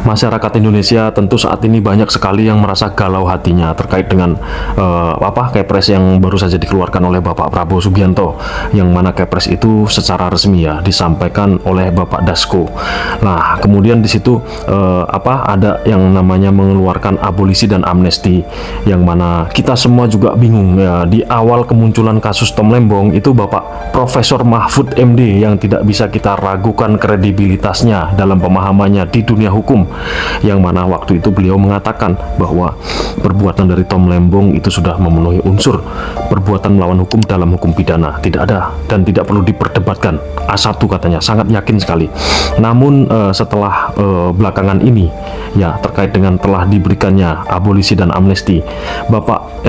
Masyarakat Indonesia tentu saat ini banyak sekali yang merasa galau hatinya terkait dengan Kepres yang baru saja dikeluarkan oleh Bapak Prabowo Subianto, yang mana Kepres itu secara resmi ya disampaikan oleh Bapak Dasko. Nah, kemudian di situ ada yang namanya mengeluarkan abolisi dan amnesti, yang mana kita semua juga bingung ya. Di awal kemunculan kasus Tom Lembong itu Bapak Profesor Mahfud MD yang tidak bisa kita ragukan kredibilitasnya dalam pemahamannya di dunia hukum, yang mana waktu itu beliau mengatakan bahwa perbuatan dari Tom Lembong itu sudah memenuhi unsur perbuatan melawan hukum dalam hukum pidana, tidak ada dan tidak perlu diperdebatkan. A1 katanya, sangat yakin sekali. Namun setelah belakangan ini ya, terkait dengan telah diberikannya abolisi dan amnesti, Bapak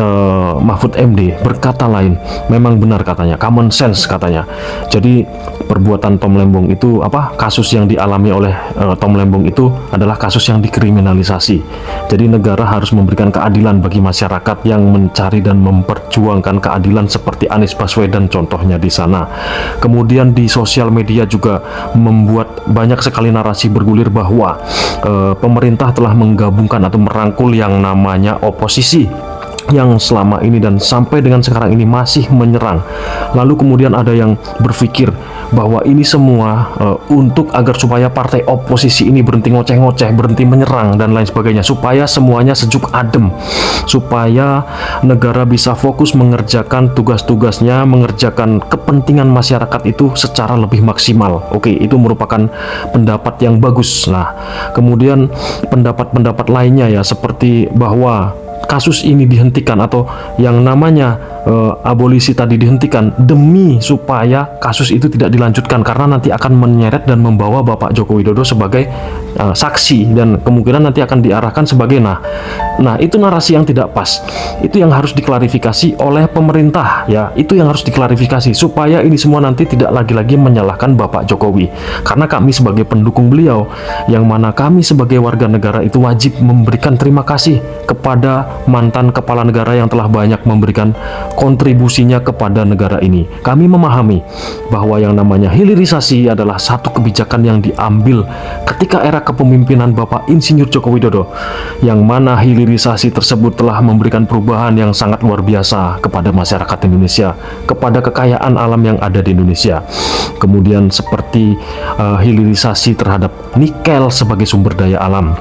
Mahfud MD berkata lain. Memang benar katanya, common sense katanya. Jadi perbuatan Tom Lembong itu kasus yang dialami oleh Tom Lembong itu adalah kasus yang dikriminalisasi. Jadi negara harus memberikan keadilan bagi masyarakat yang mencari dan memperjuangkan keadilan seperti Anies Baswedan contohnya di sana. Kemudian di sosial media juga membuat banyak sekali narasi bergulir bahwa pemerintah telah menggabungkan atau merangkul yang namanya oposisi yang selama ini dan sampai dengan sekarang ini masih menyerang. Lalu kemudian ada yang berpikir bahwa ini semua untuk agar supaya partai oposisi ini berhenti ngoceh-ngoceh, berhenti menyerang dan lain sebagainya, supaya semuanya sejuk adem, supaya negara bisa fokus mengerjakan tugas-tugasnya, mengerjakan kepentingan masyarakat itu secara lebih maksimal. Oke, itu merupakan pendapat yang bagus. Nah, kemudian pendapat-pendapat lainnya ya, seperti bahwa kasus ini dihentikan atau yang namanya abolisi tadi dihentikan demi supaya kasus itu tidak dilanjutkan, karena nanti akan menyeret dan membawa Bapak Joko Widodo sebagai saksi dan kemungkinan nanti akan diarahkan sebagai nah itu narasi yang tidak pas. Itu yang harus diklarifikasi oleh pemerintah ya, itu yang harus diklarifikasi supaya ini semua nanti tidak lagi-lagi menyalahkan Bapak Jokowi, karena kami sebagai pendukung beliau, yang mana kami sebagai warga negara itu wajib memberikan terima kasih kepada mantan kepala negara yang telah banyak memberikan kontribusinya kepada negara ini. Kami memahami bahwa yang namanya hilirisasi adalah satu kebijakan yang diambil ketika era kepemimpinan Bapak Insinyur Joko Widodo, yang mana hilirisasi tersebut telah memberikan perubahan yang sangat luar biasa kepada masyarakat Indonesia, kepada kekayaan alam yang ada di Indonesia. Kemudian seperti hilirisasi terhadap nikel sebagai sumber daya alam,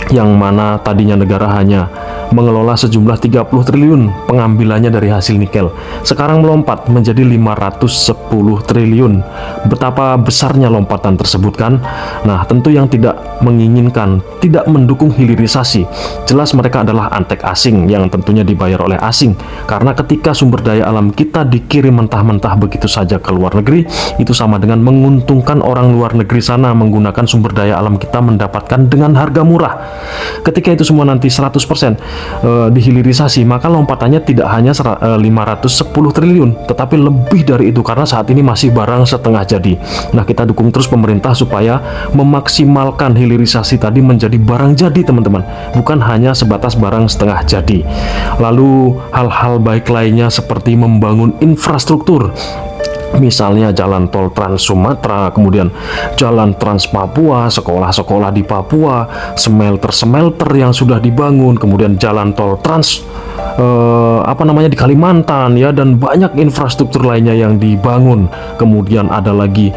yang mana tadinya negara hanya mengelola sejumlah 30 triliun pengambilannya dari hasil nikel, sekarang melompat menjadi 510 triliun. Betapa besarnya lompatan tersebut kan? Nah, tentu yang tidak menginginkan, tidak mendukung hilirisasi, jelas mereka adalah antek asing yang tentunya dibayar oleh asing, karena ketika sumber daya alam kita dikirim mentah-mentah begitu saja ke luar negeri, itu sama dengan menguntungkan orang luar negeri sana menggunakan sumber daya alam kita mendapatkan dengan harga murah. Ketika itu semua nanti 100% dihilirisasi, maka lompatannya tidak hanya 510 triliun, tetapi lebih dari itu, karena saat ini masih barang setengah jadi. Nah, kita dukung terus pemerintah supaya memaksimalkan hilirisasi tadi menjadi barang jadi, teman-teman, bukan hanya sebatas barang setengah jadi. Lalu hal-hal baik lainnya seperti membangun infrastruktur, misalnya jalan tol Trans Sumatera, kemudian jalan Trans Papua, sekolah-sekolah di Papua, smelter-smelter yang sudah dibangun, kemudian jalan tol Trans di Kalimantan ya, dan banyak infrastruktur lainnya yang dibangun. Kemudian ada lagi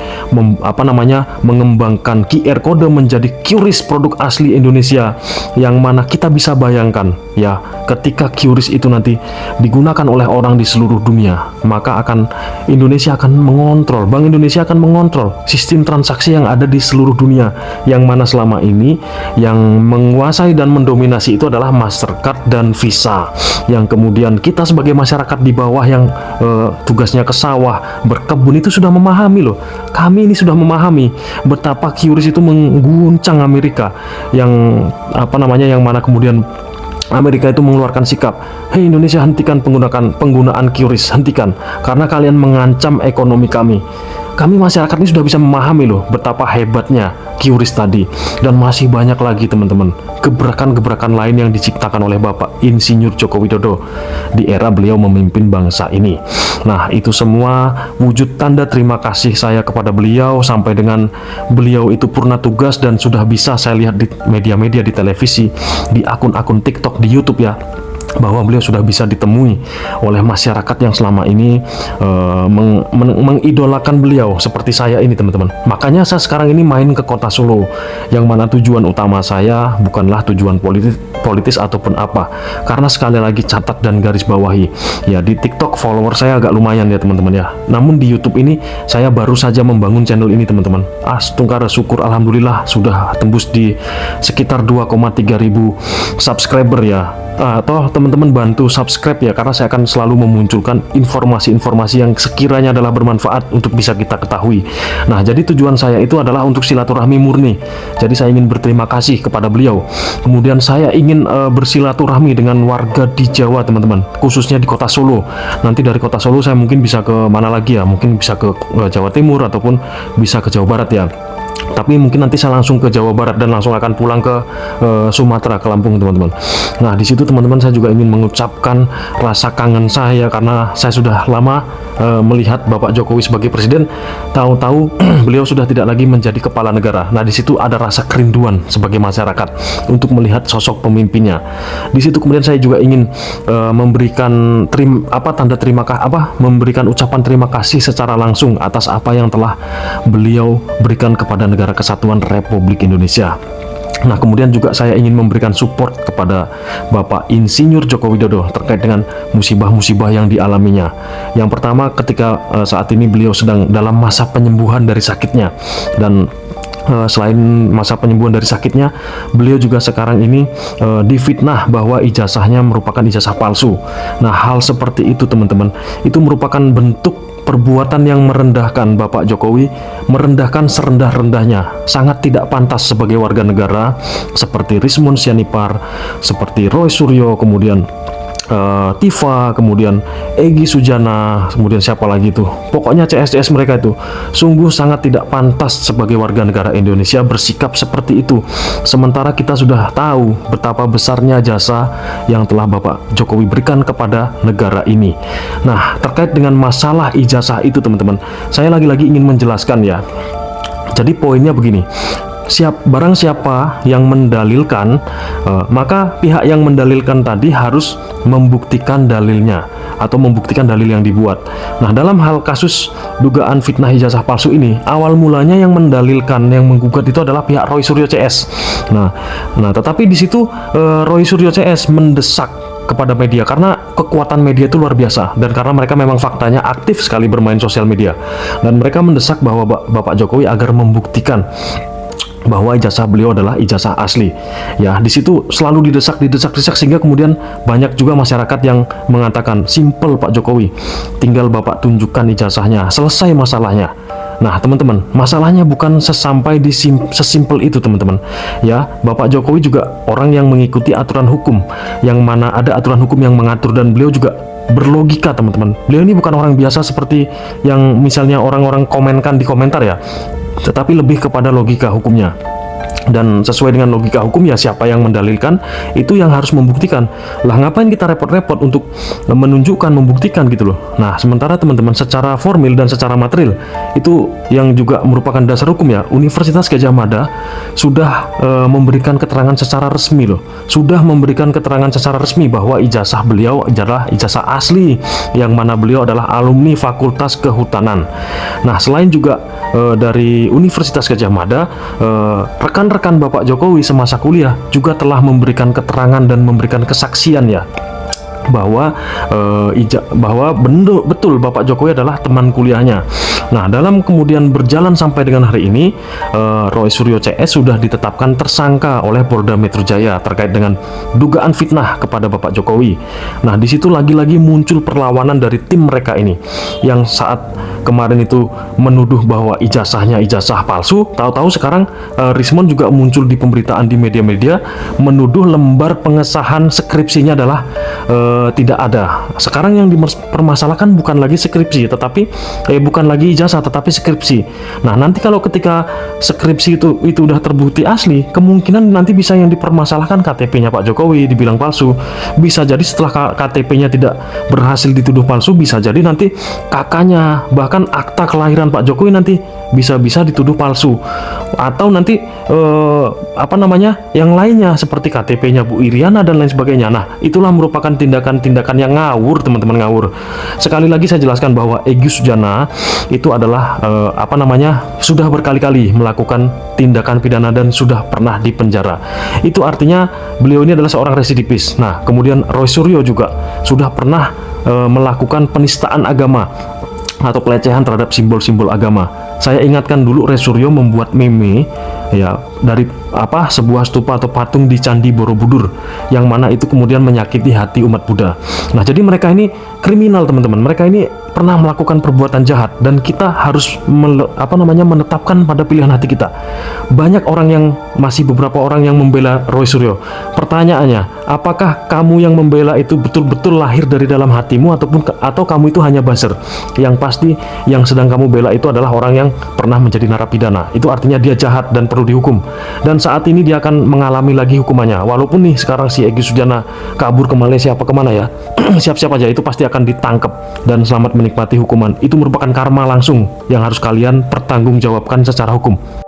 mengembangkan QR kode menjadi QRIS, produk asli Indonesia, yang mana kita bisa bayangkan ya, ketika QRIS itu nanti digunakan oleh orang di seluruh dunia, maka Indonesia akan mengontrol, Bank Indonesia akan mengontrol sistem transaksi yang ada di seluruh dunia, yang mana selama ini yang menguasai dan mendominasi itu adalah Mastercard dan Visa, yang kemudian kita sebagai masyarakat di bawah yang tugasnya ke sawah, berkebun, itu sudah memahami loh. Kami ini sudah memahami betapa QRIS itu mengguncang Amerika, yang mana kemudian Amerika itu mengeluarkan sikap, hei Indonesia, hentikan penggunaan QRIS, hentikan, karena kalian mengancam ekonomi kami. kami masyarakat ini sudah bisa memahami loh betapa hebatnya QRIS tadi, dan masih banyak lagi teman-teman gebrakan-gebrakan lain yang diciptakan oleh Bapak Insinyur Joko Widodo di era beliau memimpin bangsa ini. Nah, itu semua wujud tanda terima kasih saya kepada beliau, sampai dengan beliau itu purna tugas dan sudah bisa saya lihat di media-media, di televisi, di akun-akun TikTok, di YouTube ya, bahwa beliau sudah bisa ditemui oleh masyarakat yang selama ini mengidolakan beliau seperti saya ini teman-teman. Makanya saya sekarang ini main ke kota Solo, yang mana tujuan utama saya bukanlah tujuan politis ataupun apa, karena sekali lagi catat dan garis bawahi ya, di TikTok follower saya agak lumayan ya teman-teman ya, namun di YouTube ini saya baru saja membangun channel ini teman-teman. Tungkar syukur alhamdulillah sudah tembus di sekitar 2,3 ribu subscriber ya. Atau teman-teman bantu subscribe ya, karena saya akan selalu memunculkan informasi-informasi yang sekiranya adalah bermanfaat untuk bisa kita ketahui. Nah, jadi tujuan saya itu adalah untuk silaturahmi murni. Jadi saya ingin berterima kasih kepada beliau. Kemudian saya ingin bersilaturahmi dengan warga di Jawa teman-teman, khususnya di kota Solo. Nanti dari kota Solo saya mungkin bisa ke mana lagi ya, mungkin bisa ke Jawa Timur ataupun bisa ke Jawa Barat ya. Tapi mungkin nanti saya langsung ke Jawa Barat dan langsung akan pulang ke Sumatera, ke Lampung teman-teman. Nah, di situ teman-teman saya juga ingin mengucapkan rasa kangen saya, karena saya sudah lama melihat Bapak Jokowi sebagai presiden, tahu-tahu beliau sudah tidak lagi menjadi kepala negara. Nah, di situ ada rasa kerinduan sebagai masyarakat untuk melihat sosok pemimpinnya. Di situ kemudian saya juga ingin memberikan memberikan ucapan terima kasih secara langsung atas apa yang telah beliau berikan kepada negara Kesatuan Republik Indonesia. Nah, kemudian juga saya ingin memberikan support kepada Bapak Insinyur Joko Widodo terkait dengan musibah-musibah yang dialaminya. Yang pertama, ketika saat ini beliau sedang dalam masa penyembuhan dari sakitnya, dan selain masa penyembuhan dari sakitnya, beliau juga sekarang ini difitnah bahwa ijazahnya merupakan ijazah palsu. Nah, hal seperti itu teman-teman, itu merupakan bentuk perbuatan yang merendahkan Bapak Jokowi, merendahkan serendah-rendahnya, sangat tidak pantas sebagai warga negara, seperti Rismon Sianipar, seperti Roy Suryo, kemudian Tifa, kemudian Egy Sujana, kemudian siapa lagi tuh, pokoknya CS mereka itu sungguh sangat tidak pantas sebagai warga negara Indonesia bersikap seperti itu. Sementara kita sudah tahu betapa besarnya jasa yang telah Bapak Jokowi berikan kepada negara ini. Nah, terkait dengan masalah ijazah itu teman-teman, saya lagi-lagi ingin menjelaskan ya. Jadi poinnya begini, barang siapa yang mendalilkan, maka pihak yang mendalilkan tadi harus membuktikan dalilnya atau membuktikan dalil yang dibuat. Nah, dalam hal kasus dugaan fitnah ijazah palsu ini, awal mulanya yang mendalilkan, yang menggugat itu adalah pihak Roy Suryo CS. Nah, tetapi di situ Roy Suryo CS mendesak kepada media, karena kekuatan media itu luar biasa, dan karena mereka memang faktanya aktif sekali bermain sosial media, dan mereka mendesak bahwa Bapak Jokowi agar membuktikan bahwa ijazah beliau adalah ijazah asli. Ya, di situ selalu didesak sehingga kemudian banyak juga masyarakat yang mengatakan, "Simple Pak Jokowi, tinggal Bapak tunjukkan ijazahnya, selesai masalahnya." Nah, teman-teman, masalahnya bukan sesimpel itu, teman-teman. Ya, Bapak Jokowi juga orang yang mengikuti aturan hukum, yang mana ada aturan hukum yang mengatur, dan beliau juga berlogika, teman-teman. Beliau ini bukan orang biasa seperti yang misalnya orang-orang komenkan di komentar ya, tetapi lebih kepada logika hukumnya. Dan sesuai dengan logika hukum ya, siapa yang mendalilkan itu yang harus membuktikan. Lah, ngapain kita repot-repot untuk menunjukkan, membuktikan gitu loh. Nah, sementara teman-teman secara formil dan secara material itu yang juga merupakan dasar hukum ya, Universitas Gadjah Mada sudah memberikan keterangan secara resmi loh. Sudah memberikan keterangan secara resmi bahwa ijazah beliau adalah ijazah asli, yang mana beliau adalah alumni Fakultas Kehutanan. Nah, selain juga dari Universitas Gadjah Mada, rekan-rekan Bapak Jokowi semasa kuliah juga telah memberikan keterangan dan memberikan kesaksian ya, bahwa betul Bapak Jokowi adalah teman kuliahnya. Nah, dalam kemudian berjalan sampai dengan hari ini, Roy Suryo CS sudah ditetapkan tersangka oleh Polda Metro Jaya terkait dengan dugaan fitnah kepada Bapak Jokowi. Nah, di situ lagi-lagi muncul perlawanan dari tim mereka ini, yang saat kemarin itu menuduh bahwa ijazahnya ijazah palsu, tahu-tahu sekarang Rismon juga muncul di pemberitaan di media-media menuduh lembar pengesahan skripsinya adalah tidak ada. Sekarang yang dipermasalahkan bukan lagi skripsi, tetapi bukan lagi ijazah, tetapi skripsi. Nah, nanti kalau ketika skripsi itu udah terbukti asli, kemungkinan nanti bisa yang dipermasalahkan KTP-nya Pak Jokowi dibilang palsu. Bisa jadi setelah KTP-nya tidak berhasil dituduh palsu, bisa jadi nanti kakaknya, bahkan akta kelahiran Pak Jokowi nanti bisa dituduh palsu, atau nanti yang lainnya seperti KTP-nya Bu Iriana dan lain sebagainya. Nah, itulah merupakan tindakan-tindakan yang ngawur, teman-teman, ngawur. Sekali lagi saya jelaskan bahwa Egy Sujana itu adalah sudah berkali-kali melakukan tindakan pidana dan sudah pernah dipenjara. Itu artinya beliau ini adalah seorang residivis. Nah, kemudian Roy Suryo juga sudah pernah melakukan penistaan agama atau pelecehan terhadap simbol-simbol agama. Saya ingatkan dulu, Roy Suryo membuat meme ya dari sebuah stupa atau patung di Candi Borobudur, yang mana itu kemudian menyakiti hati umat Buddha. Nah, jadi mereka ini kriminal, teman-teman. Mereka ini pernah melakukan perbuatan jahat dan kita harus menetapkan pada pilihan hati kita. Banyak orang beberapa orang yang membela Roy Suryo. Pertanyaannya, apakah kamu yang membela itu betul-betul lahir dari dalam hatimu atau kamu itu hanya buzzer? Yang pasti yang sedang kamu bela itu adalah orang yang pernah menjadi narapidana. Itu artinya dia jahat dan perlu dihukum. Dan saat ini dia akan mengalami lagi hukumannya. Walaupun nih sekarang si Egy Sujana kabur ke Malaysia apa kemana ya, siap-siap aja, itu pasti akan ditangkap dan selamat menikmati hukuman. Itu merupakan karma langsung yang harus kalian pertanggungjawabkan secara hukum.